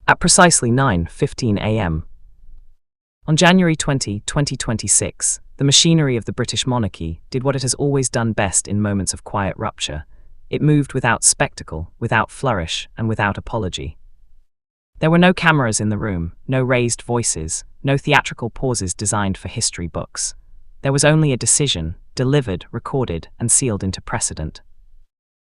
at precisely 9:15 a.m. On January 20, 2026, the machinery of the British monarchy did what it has always done best in moments of quiet rupture. It moved without spectacle, without flourish, and without apology. There were no cameras in the room, no raised voices, no theatrical pauses designed for history books. There was only a decision, delivered, recorded, and sealed into precedent.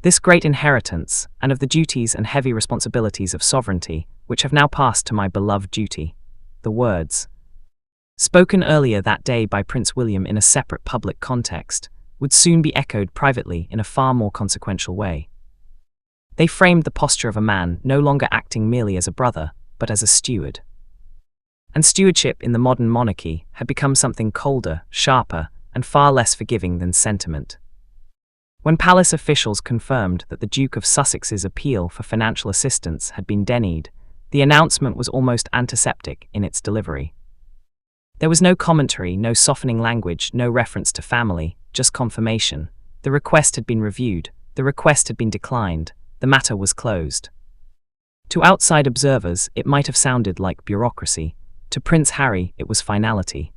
This great inheritance, and of the duties and heavy responsibilities of sovereignty, which have now passed to my beloved duty, the words, spoken earlier that day by Prince William in a separate public context, would soon be echoed privately in a far more consequential way. They framed the posture of a man no longer acting merely as a brother, but as a steward. And stewardship in the modern monarchy had become something colder, sharper, and far less forgiving than sentiment. When palace officials confirmed that the Duke of Sussex's appeal for financial assistance had been denied, the announcement was almost antiseptic in its delivery. There was no commentary, no softening language, no reference to family, just confirmation. The request had been reviewed, the request had been declined, the matter was closed. To outside observers, it might have sounded like bureaucracy. To Prince Harry, it was finality.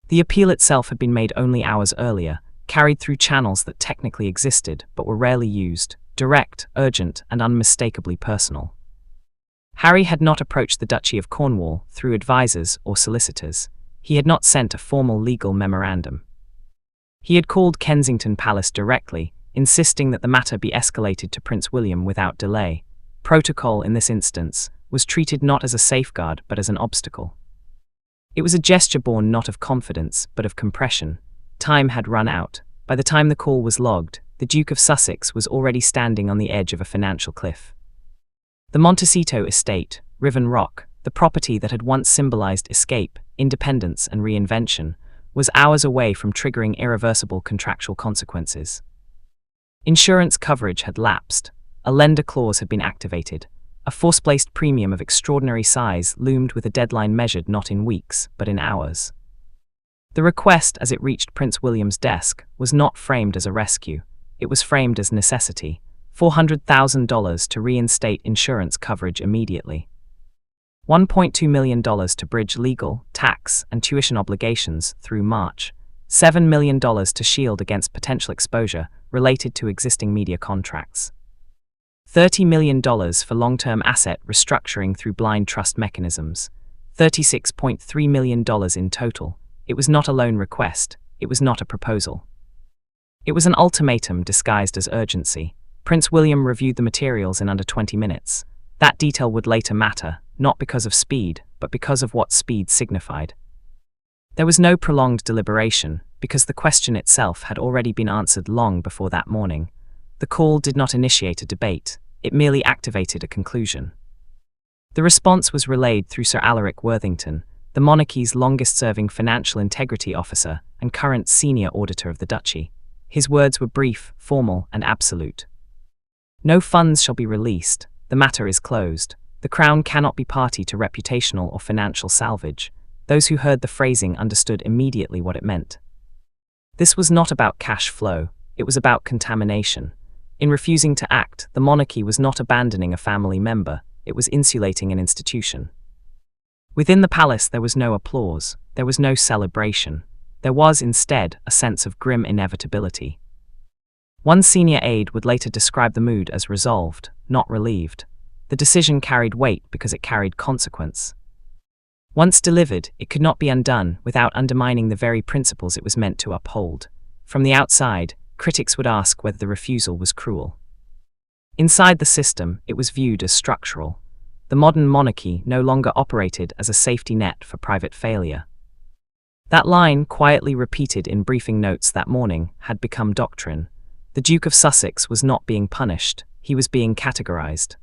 The appeal itself had been made only hours earlier, carried through channels that technically existed but were rarely used, direct, urgent, and unmistakably personal. Harry had not approached the Duchy of Cornwall through advisors or solicitors. He had not sent a formal legal memorandum. He had called Kensington Palace directly, insisting that the matter be escalated to Prince William without delay. Protocol, in this instance, was treated not as a safeguard but as an obstacle. It was a gesture born not of confidence but of compression. Time had run out. By the time the call was logged, the Duke of Sussex was already standing on the edge of a financial cliff. The Montecito estate, Riven Rock, the property that had once symbolized escape, independence, and reinvention, was hours away from triggering irreversible contractual consequences. Insurance coverage had lapsed, a lender clause had been activated, a force-placed premium of extraordinary size loomed with a deadline measured not in weeks, but in hours. The request, as it reached Prince William's desk, was not framed as a rescue. It was framed as necessity. $400,000 to reinstate insurance coverage immediately. $1.2 million to bridge legal, tax, and tuition obligations through March. $7 million to shield against potential exposure related to existing media contracts. $30 million for long-term asset restructuring through blind trust mechanisms. $36.3 million in total. It was not a loan request. It was not a proposal. It was an ultimatum disguised as urgency. Prince William reviewed the materials in under 20 minutes. That detail would later matter, not because of speed, but because of what speed signified. There was no prolonged deliberation, because the question itself had already been answered long before that morning. The call did not initiate a debate, it merely activated a conclusion. The response was relayed through Sir Alaric Worthington, the monarchy's longest-serving financial integrity officer and current senior auditor of the duchy. His words were brief, formal, and absolute. No funds shall be released. The matter is closed. The Crown cannot be party to reputational or financial salvage. Those who heard the phrasing understood immediately what it meant. This was not about cash flow. It was about contamination. In refusing to act, the monarchy was not abandoning a family member. It was insulating an institution. Within the palace there was no applause. There was no celebration. There was, instead, a sense of grim inevitability. One senior aide would later describe the mood as resolved, not relieved. The decision carried weight because it carried consequence. Once delivered, it could not be undone without undermining the very principles it was meant to uphold. From the outside, critics would ask whether the refusal was cruel. Inside the system, it was viewed as structural. The modern monarchy no longer operated as a safety net for private failure. That line, quietly repeated in briefing notes that morning, had become doctrine. The Duke of Sussex was not being punished, he was being categorized.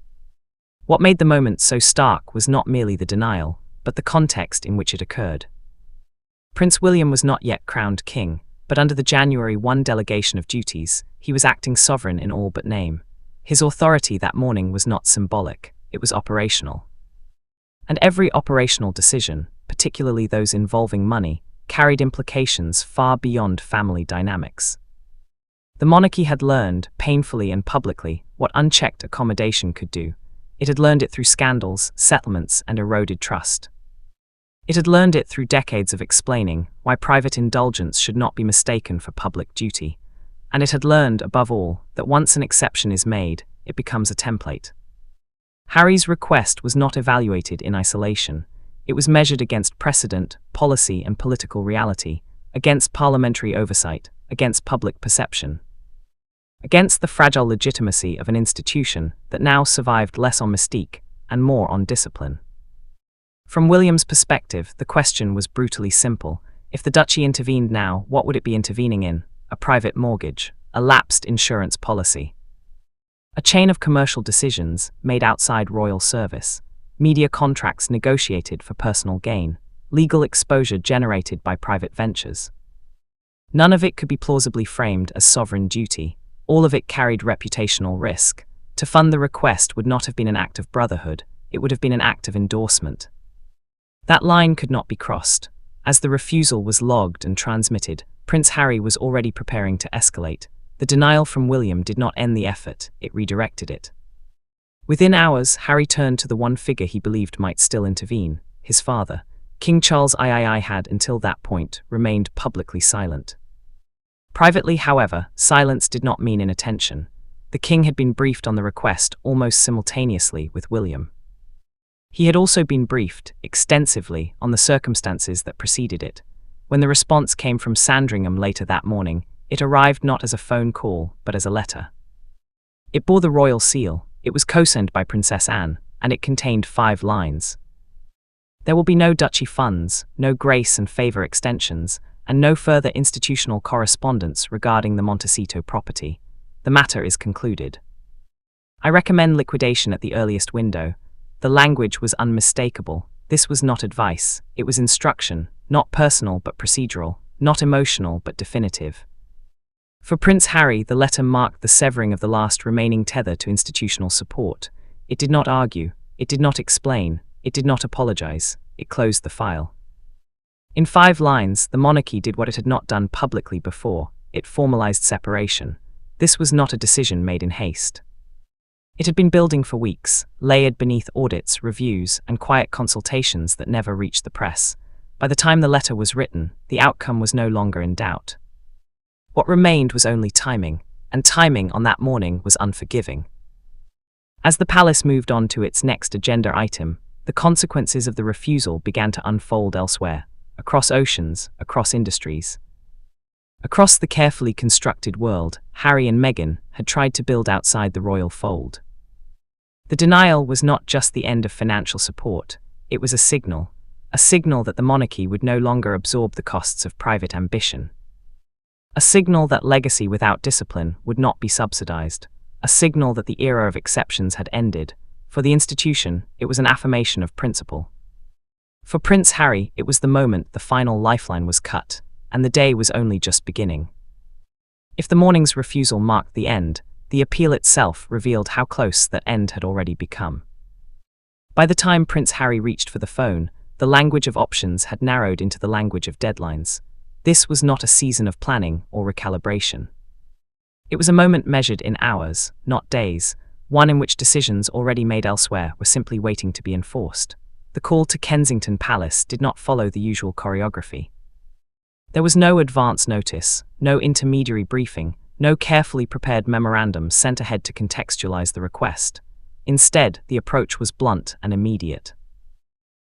What made the moment so stark was not merely the denial, but the context in which it occurred. Prince William was not yet crowned king, but under the January 1 delegation of duties, he was acting sovereign in all but name. His authority that morning was not symbolic, it was operational. And every operational decision, particularly those involving money, carried implications far beyond family dynamics. The monarchy had learned, painfully and publicly, what unchecked accommodation could do. It had learned it through scandals, settlements, and eroded trust. It had learned it through decades of explaining why private indulgence should not be mistaken for public duty. And it had learned, above all, that once an exception is made, it becomes a template. Harry's request was not evaluated in isolation. It was measured against precedent, policy, and political reality, against parliamentary oversight, against public perception, against the fragile legitimacy of an institution that now survived less on mystique and more on discipline. From William's perspective, the question was brutally simple. If the duchy intervened now, what would it be intervening in? A private mortgage, a lapsed insurance policy, a chain of commercial decisions made outside royal service, media contracts negotiated for personal gain, legal exposure generated by private ventures. None of it could be plausibly framed as sovereign duty. All of it carried reputational risk. To fund the request would not have been an act of brotherhood, it would have been an act of endorsement. That line could not be crossed. As the refusal was logged and transmitted, Prince Harry was already preparing to escalate. The denial from William did not end the effort, it redirected it. Within hours, Harry turned to the one figure he believed might still intervene, his father. King Charles III had, until that point, remained publicly silent. Privately, however, silence did not mean inattention. The king had been briefed on the request almost simultaneously with William. He had also been briefed, extensively, on the circumstances that preceded it. When the response came from Sandringham later that morning, it arrived not as a phone call, but as a letter. It bore the royal seal, it was co-signed by Princess Anne, and it contained 5 lines. There will be no duchy funds, no grace and favour extensions, and no further institutional correspondence regarding the Montecito property. The matter is concluded. I recommend liquidation at the earliest window. The language was unmistakable. This was not advice, it was instruction, not personal but procedural, not emotional but definitive. For Prince Harry, the letter marked the severing of the last remaining tether to institutional support. It did not argue, it did not explain, it did not apologize, it closed the file. In 5 lines, the monarchy did what it had not done publicly before, it formalized separation. This was not a decision made in haste. It had been building for weeks, layered beneath audits, reviews, and quiet consultations that never reached the press. By the time the letter was written, the outcome was no longer in doubt. What remained was only timing, and timing on that morning was unforgiving. As the palace moved on to its next agenda item, the consequences of the refusal began to unfold elsewhere, across oceans, across industries. Across the carefully constructed world, Harry and Meghan had tried to build outside the royal fold. The denial was not just the end of financial support, it was a signal that the monarchy would no longer absorb the costs of private ambition. A signal that legacy without discipline would not be subsidized. A signal that the era of exceptions had ended. For the institution, it was an affirmation of principle. For Prince Harry, it was the moment the final lifeline was cut, and the day was only just beginning. If the morning's refusal marked the end, the appeal itself revealed how close that end had already become. By the time Prince Harry reached for the phone, the language of options had narrowed into the language of deadlines. This was not a season of planning or recalibration. It was a moment measured in hours, not days, one in which decisions already made elsewhere were simply waiting to be enforced. The call to Kensington Palace did not follow the usual choreography. There was no advance notice, no intermediary briefing, no carefully prepared memorandum sent ahead to contextualize the request. Instead, the approach was blunt and immediate.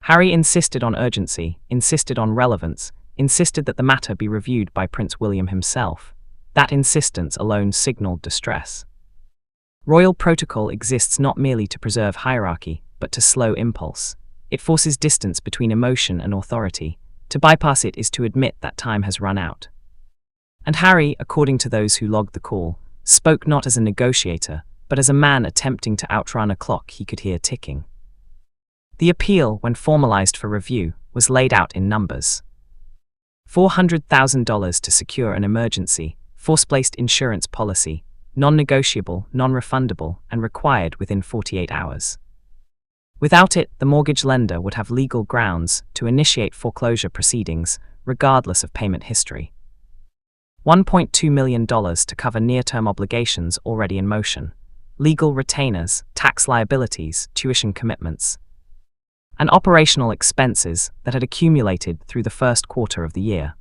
Harry insisted on urgency, insisted on relevance, insisted that the matter be reviewed by Prince William himself. That insistence alone signaled distress. Royal protocol exists not merely to preserve hierarchy, but to slow impulse. It forces distance between emotion and authority. To bypass it is to admit that time has run out. And Harry, according to those who logged the call, spoke not as a negotiator, but as a man attempting to outrun a clock he could hear ticking. The appeal, when formalized for review, was laid out in numbers. $400,000 to secure an emergency, force-placed insurance policy, non-negotiable, non-refundable, and required within 48 hours. Without it, the mortgage lender would have legal grounds to initiate foreclosure proceedings, regardless of payment history. $1.2 million to cover near-term obligations already in motion. legal retainers, tax liabilities, tuition commitments, and operational expenses that had accumulated through the first quarter of the year.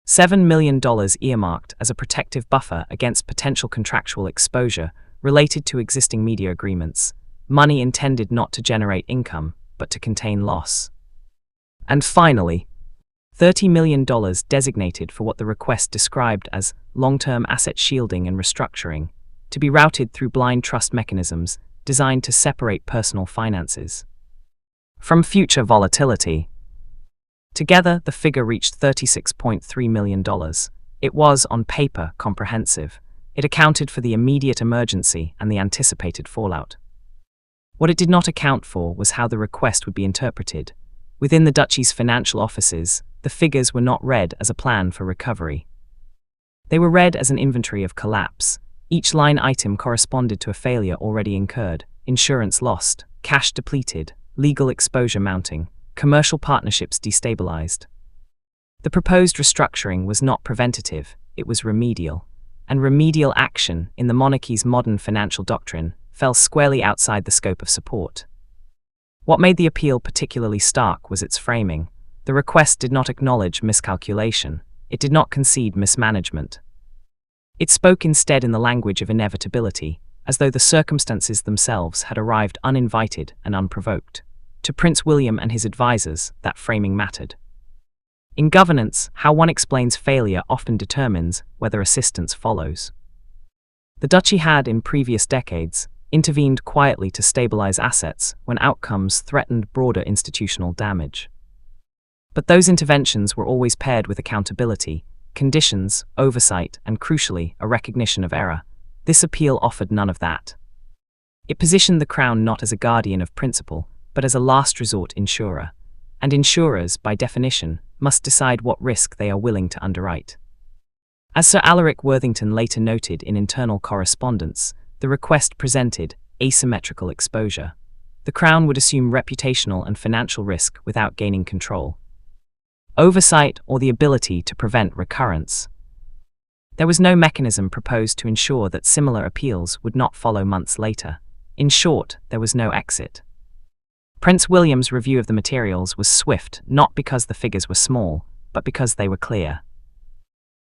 $7 million earmarked as a protective buffer against potential contractual exposure related to existing media agreements, money intended not to generate income, but to contain loss. And finally, $30 million designated for what the request described as long-term asset shielding and restructuring, to be routed through blind trust mechanisms designed to separate personal finances from future volatility. Together, the figure reached $36.3 million. It was, on paper, comprehensive. It accounted for the immediate emergency and the anticipated fallout. What it did not account for was how the request would be interpreted. Within the Duchy's financial offices, the figures were not read as a plan for recovery. They were read as an inventory of collapse. Each line item corresponded to a failure already incurred, insurance lost, cash depleted, legal exposure mounting, commercial partnerships destabilized. The proposed restructuring was not preventative, it was remedial. And remedial action, in the monarchy's modern financial doctrine, fell squarely outside the scope of support. What made the appeal particularly stark was its framing. The request did not acknowledge miscalculation. It did not concede mismanagement. It spoke instead in the language of inevitability, as though the circumstances themselves had arrived uninvited and unprovoked. To Prince William and his advisors, that framing mattered. In governance, how one explains failure often determines whether assistance follows. The Duchy had, in previous decades, intervened quietly to stabilize assets when outcomes threatened broader institutional damage. But those interventions were always paired with accountability, conditions, oversight, and crucially, a recognition of error. This appeal offered none of that. It positioned the Crown not as a guardian of principle, but as a last resort insurer. And insurers, by definition, must decide what risk they are willing to underwrite. As Sir Alaric Worthington later noted in internal correspondence, the request presented asymmetrical exposure. The Crown would assume reputational and financial risk without gaining control, oversight, or the ability to prevent recurrence. There was no mechanism proposed to ensure that similar appeals would not follow months later. In short, there was no exit. Prince William's review of the materials was swift, not because the figures were small, but because they were clear.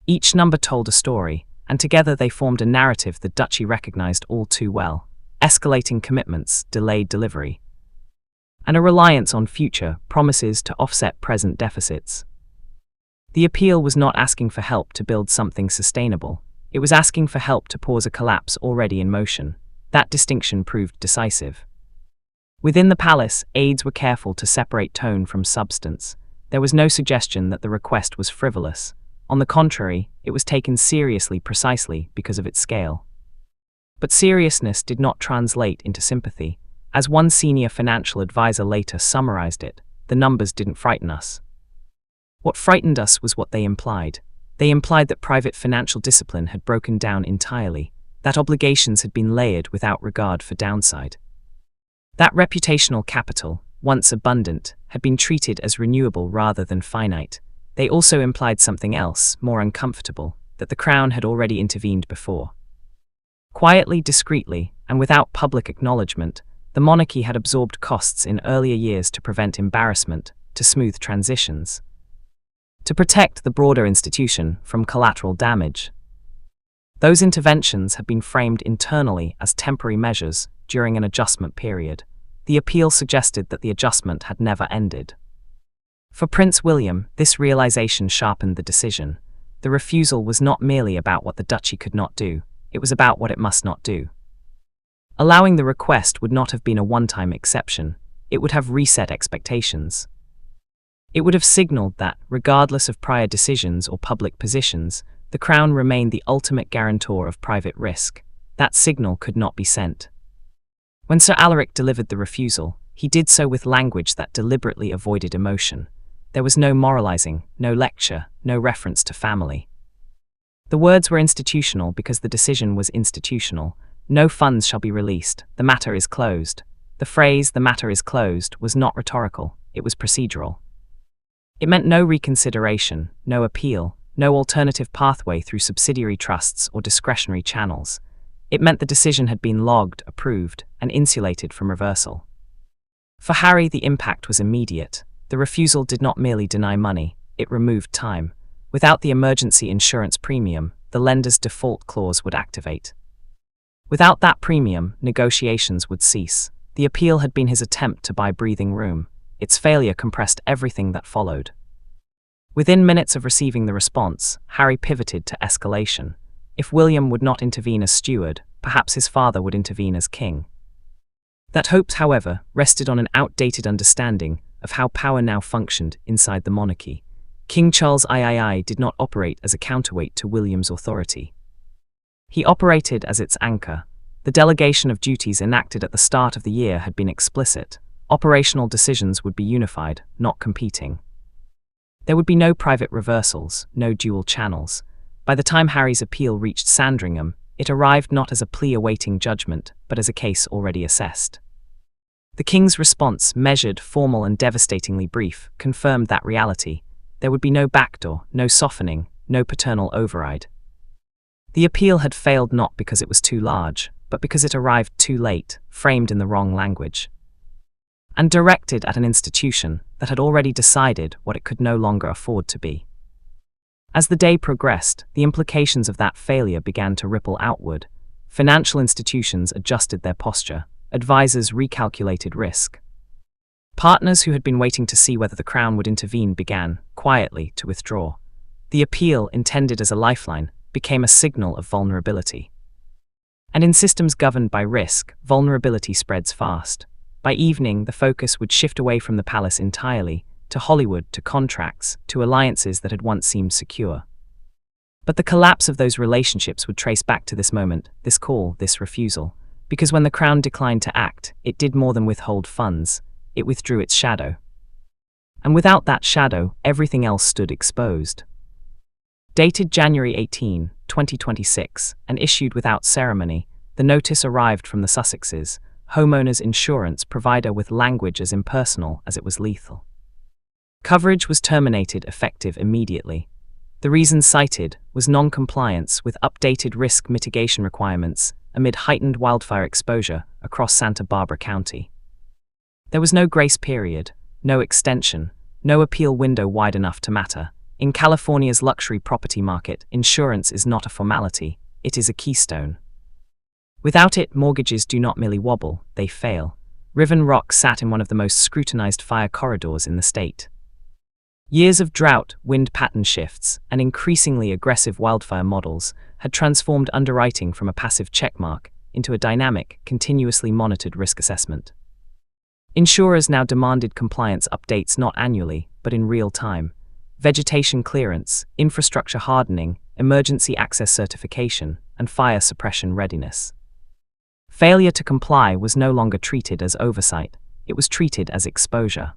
Each number told a story, and together they formed a narrative the Duchy recognized all too well: escalating commitments, delayed delivery, and a reliance on future promises to offset present deficits. The appeal was not asking for help to build something sustainable. It was asking for help to pause a collapse already in motion. That distinction proved decisive. Within the palace, aides were careful to separate tone from substance. There was no suggestion that the request was frivolous. On the contrary, it was taken seriously precisely because of its scale. But seriousness did not translate into sympathy. As one senior financial advisor later summarized it, the numbers didn't frighten us. What frightened us was what they implied. They implied that private financial discipline had broken down entirely, that obligations had been layered without regard for downside. That reputational capital, once abundant, had been treated as renewable rather than finite. They also implied something else, more uncomfortable, that the Crown had already intervened before. Quietly, discreetly, and without public acknowledgement, the monarchy had absorbed costs in earlier years to prevent embarrassment, to smooth transitions, to protect the broader institution from collateral damage. Those interventions had been framed internally as temporary measures during an adjustment period. The appeal suggested that the adjustment had never ended. For Prince William, this realization sharpened the decision. The refusal was not merely about what the Duchy could not do, it was about what it must not do. Allowing the request would not have been a one-time exception, it would have reset expectations. It would have signaled that, regardless of prior decisions or public positions, the Crown remained the ultimate guarantor of private risk. That signal could not be sent. When Sir Alaric delivered the refusal, he did so with language that deliberately avoided emotion. There was no moralizing, no lecture, no reference to family. The words were institutional because the decision was institutional. No funds shall be released, the matter is closed. The phrase, the matter is closed, was not rhetorical, it was procedural. It meant no reconsideration, no appeal, no alternative pathway through subsidiary trusts or discretionary channels. It meant the decision had been logged, approved, and insulated from reversal. For Harry, the impact was immediate. The refusal did not merely deny money, it removed time. Without the emergency insurance premium, the lender's default clause would activate. Without that premium, negotiations would cease. The appeal had been his attempt to buy breathing room. Its failure compressed everything that followed. Within minutes of receiving the response, Harry pivoted to escalation. If William would not intervene as steward, perhaps his father would intervene as king. That hope, however, rested on an outdated understanding of how power now functioned inside the monarchy. King Charles III did not operate as a counterweight to William's authority. He operated as its anchor. The delegation of duties enacted at the start of the year had been explicit. Operational decisions would be unified, not competing. There would be no private reversals, no dual channels. By the time Harry's appeal reached Sandringham, it arrived not as a plea awaiting judgment, but as a case already assessed. The king's response, measured, formal, and devastatingly brief, confirmed that reality. There would be no backdoor, no softening, no paternal override. The appeal had failed not because it was too large, but because it arrived too late, framed in the wrong language, and directed at an institution that had already decided what it could no longer afford to be. As the day progressed, the implications of that failure began to ripple outward. Financial institutions adjusted their posture. Advisors recalculated risk. Partners who had been waiting to see whether the Crown would intervene began, quietly, to withdraw. The appeal, intended as a lifeline, became a signal of vulnerability. And in systems governed by risk, vulnerability spreads fast. By evening, the focus would shift away from the palace entirely, to Hollywood, to contracts, to alliances that had once seemed secure. But the collapse of those relationships would trace back to this moment, this call, this refusal. Because when the Crown declined to act, it did more than withhold funds, it withdrew its shadow. And without that shadow, everything else stood exposed. Dated January 18, 2026, and issued without ceremony, the notice arrived from the Sussexes, homeowners' insurance provider, with language as impersonal as it was lethal. Coverage was terminated effective immediately. The reason cited was non-compliance with updated risk mitigation requirements amid heightened wildfire exposure across Santa Barbara County. There was no grace period, no extension, no appeal window wide enough to matter. In California's luxury property market, insurance is not a formality, it is a keystone. Without it, mortgages do not merely wobble, they fail. Riven Rock sat in one of the most scrutinized fire corridors in the state. Years of drought, wind pattern shifts, and increasingly aggressive wildfire models had transformed underwriting from a passive checkmark into a dynamic, continuously monitored risk assessment. Insurers now demanded compliance updates not annually, but in real time. Vegetation clearance, infrastructure hardening, emergency access certification, and fire suppression readiness. Failure to comply was no longer treated as oversight, it was treated as exposure.